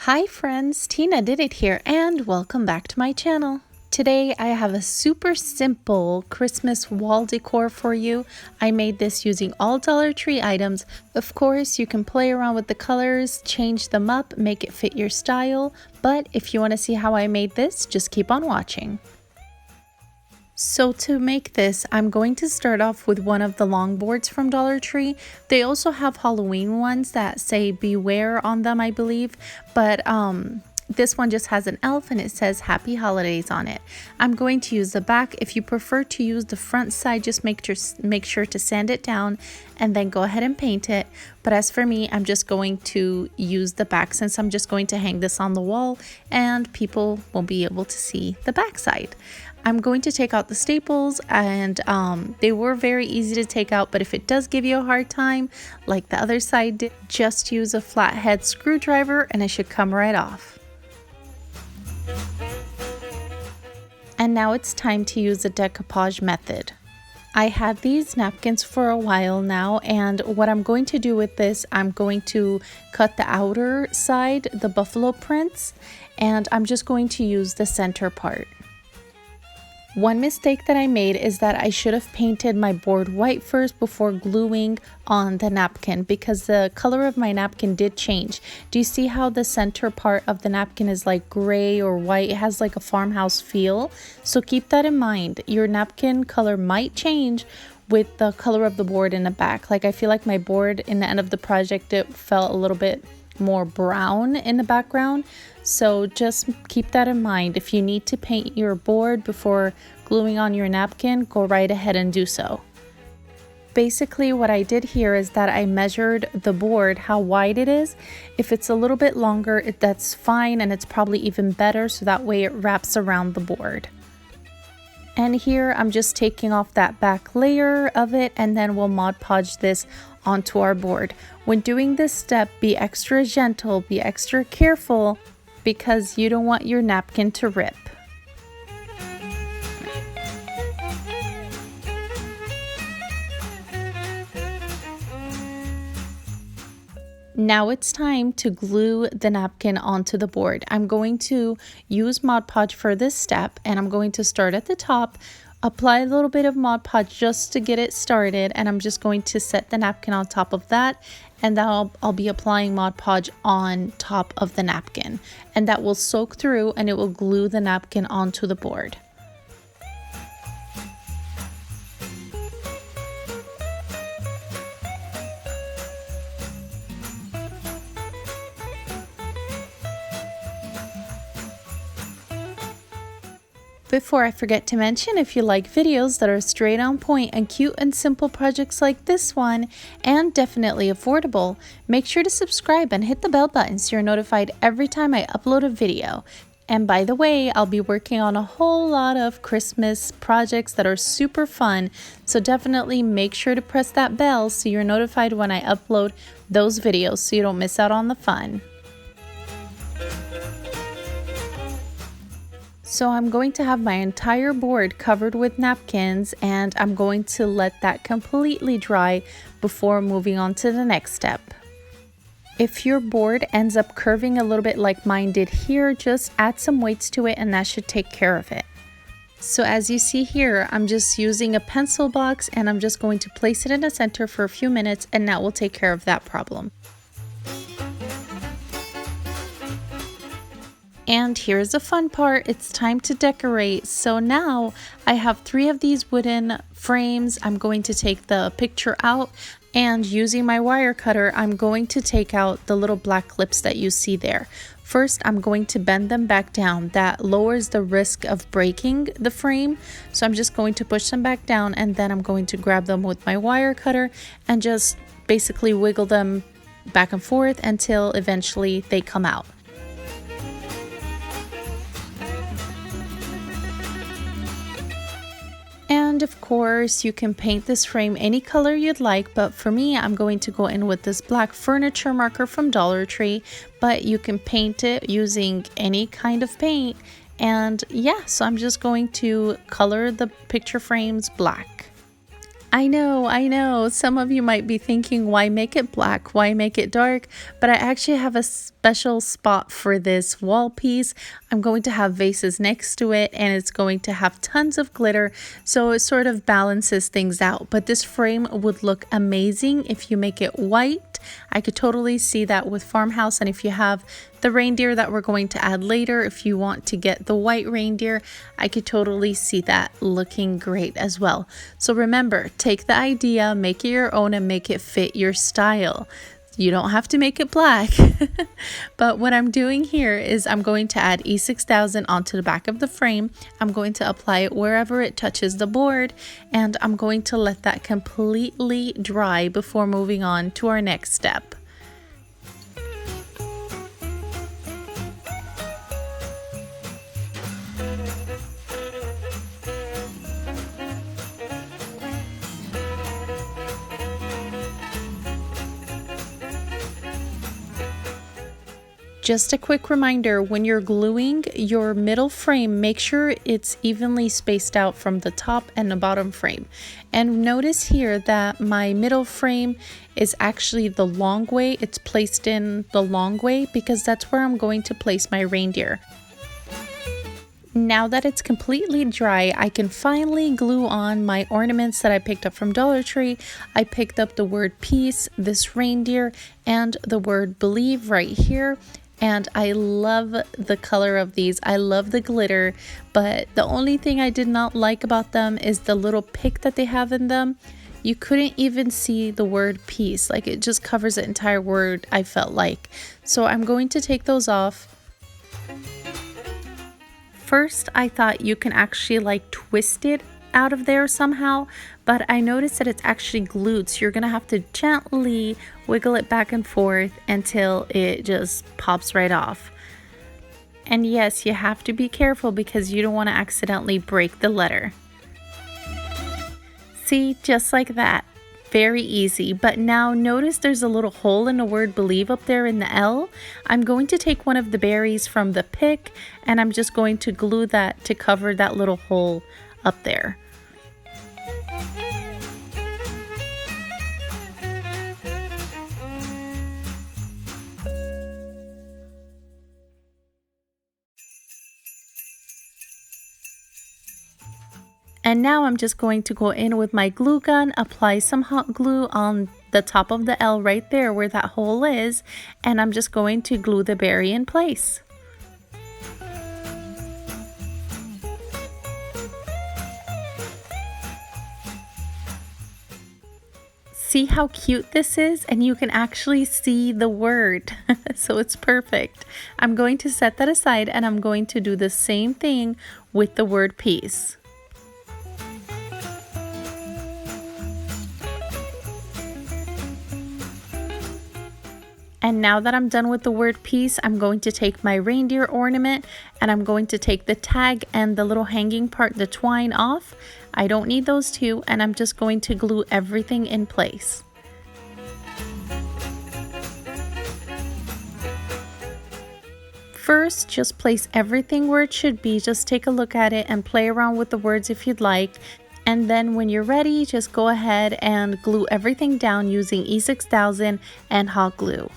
Hi friends, Tina did it here and welcome back to my channel. Today I have a super simple Christmas wall decor for you. I made this using all Dollar Tree items. Of course, you can play around with the colors, change them up, make it fit your style. But if you want to see how I made this, just keep on watching. So to make this, I'm going to start off with one of the long boards from Dollar Tree. They also have Halloween ones that say beware on them, I believe. But this one just has an elf and it says Happy Holidays on it. I'm going to use the back. If you prefer to use the front side, just make sure to sand it down and then go ahead and paint it. But as for me, I'm just going to use the back since I'm just going to hang this on the wall and people will be able to see the back side. I'm going to take out the staples and they were very easy to take out, but if it does give you a hard time, like the other side did, just use a flathead screwdriver and it should come right off. And now it's time to use the decoupage method. I had these napkins for a while now, and what I'm going to do with this, I'm going to cut the outer side, the buffalo prints, and I'm just going to use the center part. One mistake that I made is that I should have painted my board white first before gluing on the napkin because the color of my napkin did change. Do you see how the center part of the napkin is like gray or white? It has like a farmhouse feel. So keep that in mind. Your napkin color might change with the color of the board in the back. Like I feel like my board in the end of the project, it felt a little bit more brown in the background. So just keep that in mind. If you need to paint your board before gluing on your napkin, go right ahead and do so. Basically what I did here is that I measured the board, how wide it is. If it's a little bit longer, that's fine, and it's probably even better, so that way it wraps around the board. And here I'm just taking off that back layer of it, and then we'll Mod Podge this onto our board. When doing this step, be extra gentle, be extra careful, because you don't want your napkin to rip. Now it's time to glue the napkin onto the board. I'm going to use Mod Podge for this step, and I'm going to start at the top, apply a little bit of Mod Podge just to get it started, and I'm just going to set the napkin on top of that, and then I'll be applying Mod Podge on top of the napkin, and that will soak through and it will glue the napkin onto the board. Before I forget to mention, if you like videos that are straight on point and cute and simple projects like this one, and definitely affordable, make sure to subscribe and hit the bell button so you're notified every time I upload a video. And by the way, I'll be working on a whole lot of Christmas projects that are super fun, so definitely make sure to press that bell so you're notified when I upload those videos so you don't miss out on the fun. So I'm going to have my entire board covered with napkins, and I'm going to let that completely dry before moving on to the next step. If your board ends up curving a little bit like mine did here, just add some weights to it and that should take care of it. So as you see here, I'm just using a pencil box and I'm just going to place it in the center for a few minutes, and that will take care of that problem. And here's the fun part, it's time to decorate. So now I have 3 of these wooden frames. I'm going to take the picture out, and using my wire cutter, I'm going to take out the little black clips that you see there. First, I'm going to bend them back down. That lowers the risk of breaking the frame. So I'm just going to push them back down, and then I'm going to grab them with my wire cutter and just basically wiggle them back and forth until eventually they come out. And of course, you can paint this frame any color you'd like, but for me, I'm going to go in with this black furniture marker from Dollar Tree, but you can paint it using any kind of paint. And yeah, so I'm just going to color the picture frames black. I know. Some of you might be thinking, why make it black? Why make it dark? But I actually have a special spot for this wall piece. I'm going to have vases next to it, and it's going to have tons of glitter, so it sort of balances things out. But this frame would look amazing if you make it white. I could totally see that with farmhouse, and if you have the reindeer that we're going to add later, if you want to get the white reindeer, I could totally see that looking great as well. So remember, take the idea, make it your own, and make it fit your style. You don't have to make it black. But what I'm doing here is I'm going to add E6000 onto the back of the frame. I'm going to apply it wherever it touches the board, and I'm going to let that completely dry before moving on to our next step. Just a quick reminder, when you're gluing your middle frame, make sure it's evenly spaced out from the top and the bottom frame. And notice here that my middle frame is actually the long way. It's placed in the long way because that's where I'm going to place my reindeer. Now that it's completely dry, I can finally glue on my ornaments that I picked up from Dollar Tree. I picked up the word peace, this reindeer, and the word believe right here. And I love the color of these. I love the glitter, but the only thing I did not like about them is the little pick that they have in them. You couldn't even see the word peace. Like, it just covers the entire word, I felt like. So I'm going to take those off. First, I thought you can actually like twist it out of there somehow, but I noticed that it's actually glued, so you're gonna have to gently wiggle it back and forth until it just pops right off. And yes, you have to be careful because you don't want to accidentally break the letter. See, just like that. Very easy. But now notice there's a little hole in the word believe up there in the L. I'm going to take one of the berries from the pick, and I'm just going to glue that to cover that little hole up there. And now I'm just going to go in with my glue gun, apply some hot glue on the top of the L right there where that hole is, and I'm just going to glue the berry in place. See how cute this is? And you can actually see the word, so it's perfect. I'm going to set that aside, and I'm going to do the same thing with the word peace. And now that I'm done with the word peace, I'm going to take my reindeer ornament, and I'm going to take the tag and the little hanging part, the twine, off. I don't need those two, and I'm just going to glue everything in place. First, just place everything where it should be. Just take a look at it and play around with the words if you'd like. And then when you're ready, just go ahead and glue everything down using E6000 and hot glue.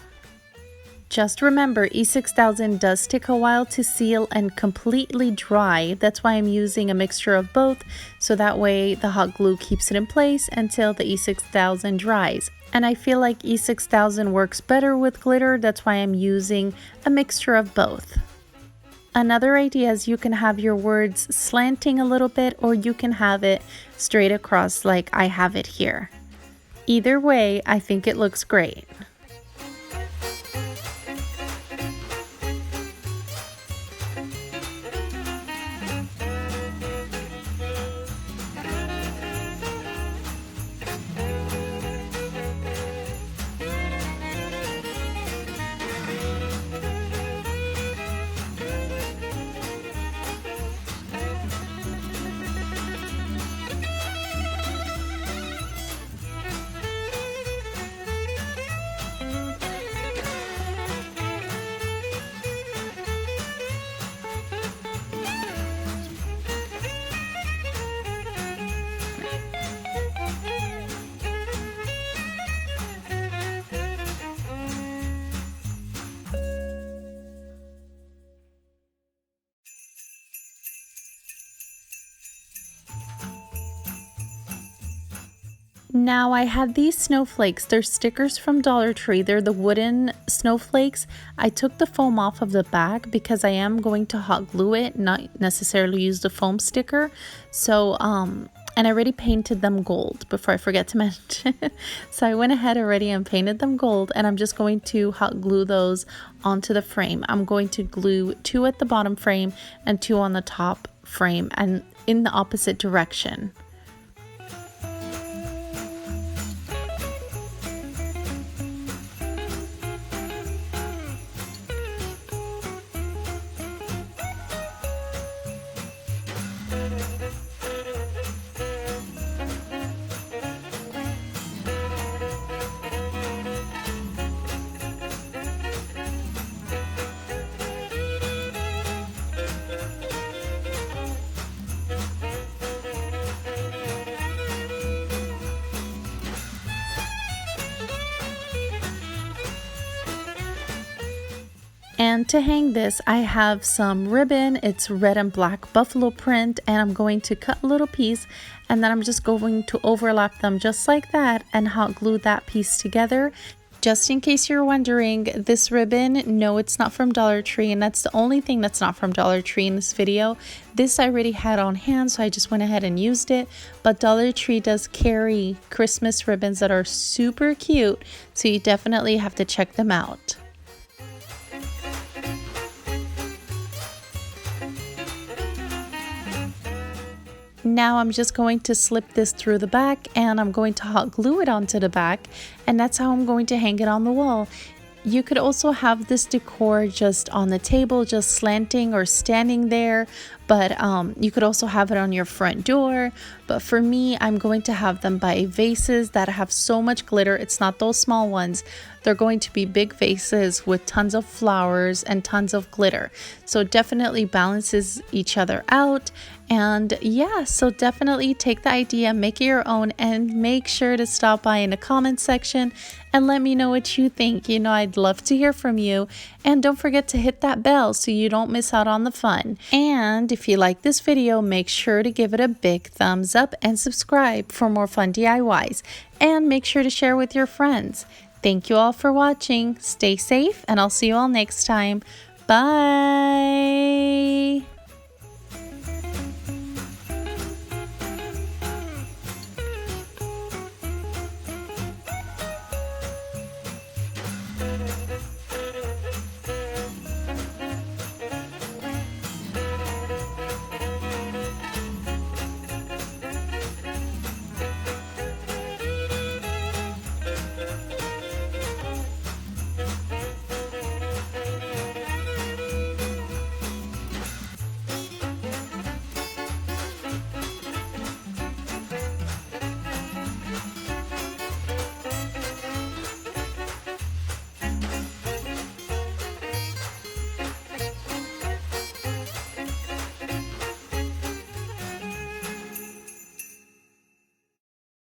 Just remember, E6000 does take a while to seal and completely dry. That's why I'm using a mixture of both, so that way the hot glue keeps it in place until the E6000 dries. And I feel like E6000 works better with glitter, that's why I'm using a mixture of both. Another idea is you can have your words slanting a little bit, or you can have it straight across like I have it here. Either way, I think it looks great. Now I had these snowflakes. They're stickers from Dollar Tree. They're the wooden snowflakes. I took the foam off of the back because I am going to hot glue it, not necessarily use the foam sticker. So, and I already painted them gold before I forget to mention. So I went ahead already and painted them gold, and I'm just going to hot glue those onto the frame. I'm going to glue 2 at the bottom frame and 2 on the top frame and in the opposite direction. And to hang this, I have some ribbon. It's red and black buffalo print, and I'm going to cut a little piece, and then I'm just going to overlap them just like that and hot glue that piece together. Just in case you're wondering, this ribbon, no, it's not from Dollar Tree, and that's the only thing that's not from Dollar Tree in this video. This I already had on hand, so I just went ahead and used it. But Dollar Tree does carry Christmas ribbons that are super cute, so you definitely have to check them out. Now I'm just going to slip this through the back, and I'm going to hot glue it onto the back, and that's how I'm going to hang it on the wall. You could also have this decor just on the table, just slanting or standing there, but you could also have it on your front door. But for me, I'm going to have them by vases that have so much glitter. It's not those small ones. They're going to be big vases with tons of flowers and tons of glitter. So it definitely balances each other out. And yeah, so definitely take the idea, make it your own, and make sure to stop by in the comment section and let me know what you think. You know, I'd love to hear from you. And don't forget to hit that bell so you don't miss out on the fun. And if you like this video, make sure to give it a big thumbs up and subscribe for more fun DIYs. And make sure to share with your friends. Thank you all for watching. Stay safe, and I'll see you all next time. Bye!